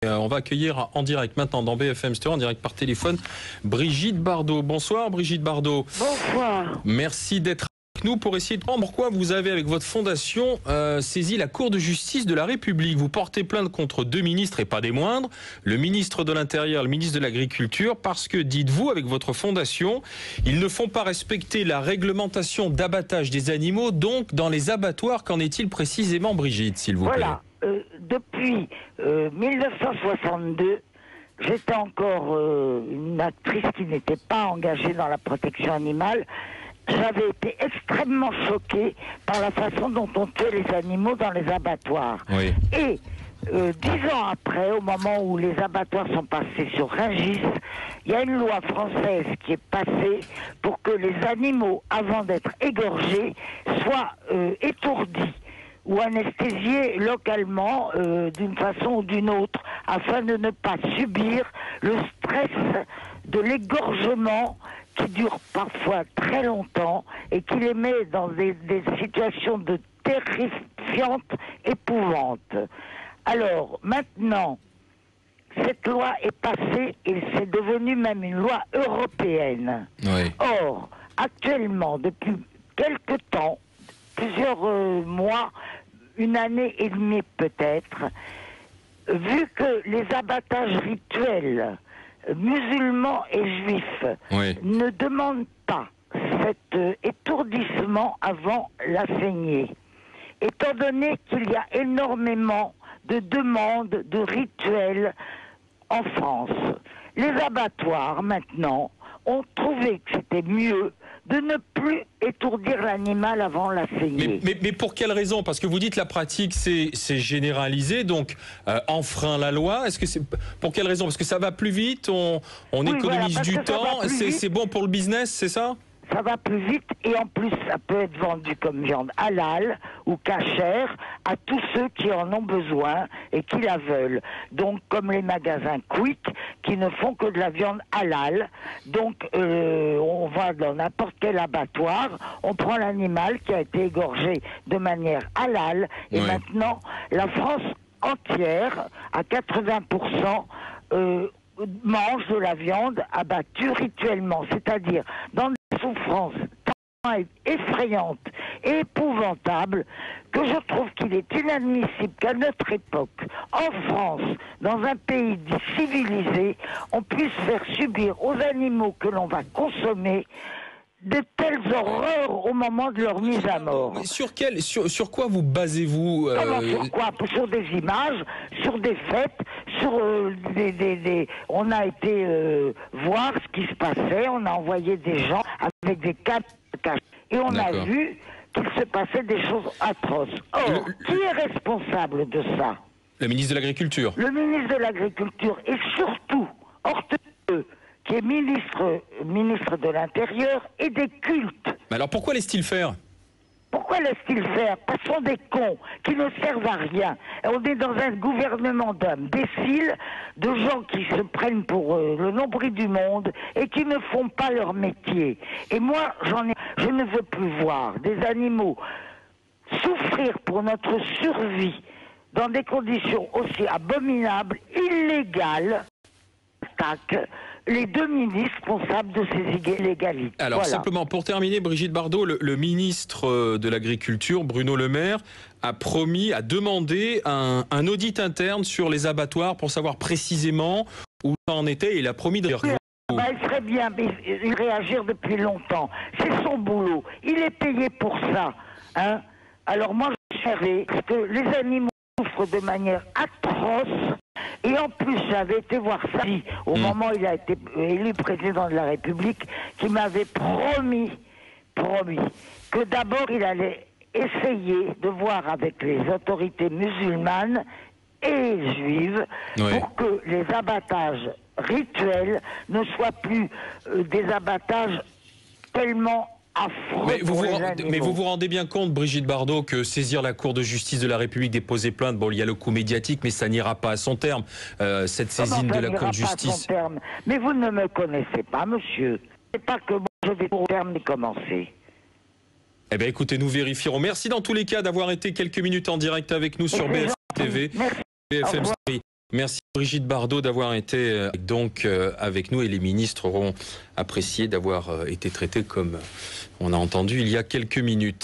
On va accueillir en direct maintenant dans BFM Store, en direct par téléphone, Brigitte Bardot. Bonsoir Brigitte Bardot. Bonsoir. Merci d'être avec nous pour essayer de comprendre pourquoi vous avez, avec votre fondation, saisi la Cour de justice de la République. Vous portez plainte contre deux ministres et pas des moindres, le ministre de l'Intérieur et le ministre de l'Agriculture, parce que, dites-vous, avec votre fondation, ils ne font pas respecter la réglementation d'abattage des animaux, donc dans les abattoirs. Qu'en est-il précisément, Brigitte, s'il vous plaît? Voilà. Depuis 1962, j'étais encore une actrice qui n'était pas engagée dans la protection animale. J'avais été extrêmement choquée par la façon dont on tuait les animaux dans les abattoirs. Oui. Et 10 ans après, au moment où les abattoirs sont passés sur Rungis, il y a une loi française qui est passée pour que les animaux, avant d'être égorgés, soient étourdis ou anesthésiés localement d'une façon ou d'une autre, afin de ne pas subir le stress de l'égorgement qui dure parfois très longtemps et qui les met dans des situations de terrifiante épouvante. Alors, maintenant, cette loi est passée et c'est devenu même une loi européenne. Oui. Or, actuellement, depuis quelque temps, plusieurs mois, une année et demie peut-être, vu que les abattages rituels musulmans et juifs ne demandent pas cet étourdissement avant la saignée, étant donné qu'il y a énormément de demandes de rituels en France, les abattoirs maintenant ont trouvé que c'était mieux de ne plus étourdir l'animal avant la saignée. Mais pour quelle raison? Parce que vous dites la pratique c'est généralisé, donc enfreint la loi. Est-ce que c'est pour quelle raison? Parce que ça va plus vite, on économise du temps, c'est bon pour le business, c'est ça? Ça va plus vite et en plus ça peut être vendu comme viande halal ou cachère à tous ceux qui en ont besoin et qui la veulent. Donc comme les magasins Quick qui ne font que de la viande halal. Donc on va dans n'importe quel abattoir, on prend l'animal qui a été égorgé de manière halal et maintenant la France entière à 80% mange de la viande abattue rituellement, c'est-à-dire dans des souffrances tellement effrayantes et épouvantables que je trouve qu'il est inadmissible qu'à notre époque, en France, dans un pays dit civilisé, on puisse faire subir aux animaux que l'on va consommer de telles horreurs au moment de leur mise à mort. Mais sur quoi vous basez-vous Sur quoi? Sur des images, sur des faits, sur on a été voir ce qui se passait, on a envoyé des gens avec des câbles et on a vu qu'il se passait des choses atroces. Or, qui est responsable de ça? Le ministre de l'Agriculture. Le ministre de l'Agriculture et surtout Hortensius, qui est ministre de l'Intérieur et des cultes. Mais alors pourquoi laisse-t-il faire? Pourquoi laisse-t-il faire? Parce que ce sont des cons qui ne servent à rien. On est dans un gouvernement d'imbéciles, de gens qui se prennent pour le nombril du monde et qui ne font pas leur métier. Et moi, je ne veux plus voir des animaux souffrir pour notre survie dans des conditions aussi abominables, illégales, attaquent les deux ministres responsables de ces illégalités. Alors voilà. Simplement, pour terminer, Brigitte Bardot, le ministre de l'Agriculture, Bruno Le Maire, a demandé un audit interne sur les abattoirs pour savoir précisément où ça en était. Il a promis de... Il serait bien, il réagir depuis longtemps. C'est son boulot. Il est payé pour ça. Hein. Alors moi, je savais que les animaux souffrent de manière atroce. Et en plus, j'avais été voir ça au moment où il a été élu président de la République, qui m'avait promis que d'abord il allait essayer de voir avec les autorités musulmanes et juives pour que les abattages rituels ne soient plus des abattages tellement affreux. Mais vous vous rendez bien compte, Brigitte Bardot, que saisir la Cour de justice de la République, déposer plainte, bon, il y a le coup médiatique, mais ça n'ira pas à son terme, cette saisine de la Cour de justice. Mais vous ne me connaissez pas, monsieur. C'est pas que moi, je vais au terme de commencer. Eh bien, écoutez, nous vérifierons. Merci dans tous les cas d'avoir été quelques minutes en direct avec nous sur BFM TV. Merci. BFM Story. Merci Brigitte Bardot d'avoir été donc avec nous, et les ministres auront apprécié d'avoir été traités comme on a entendu il y a quelques minutes.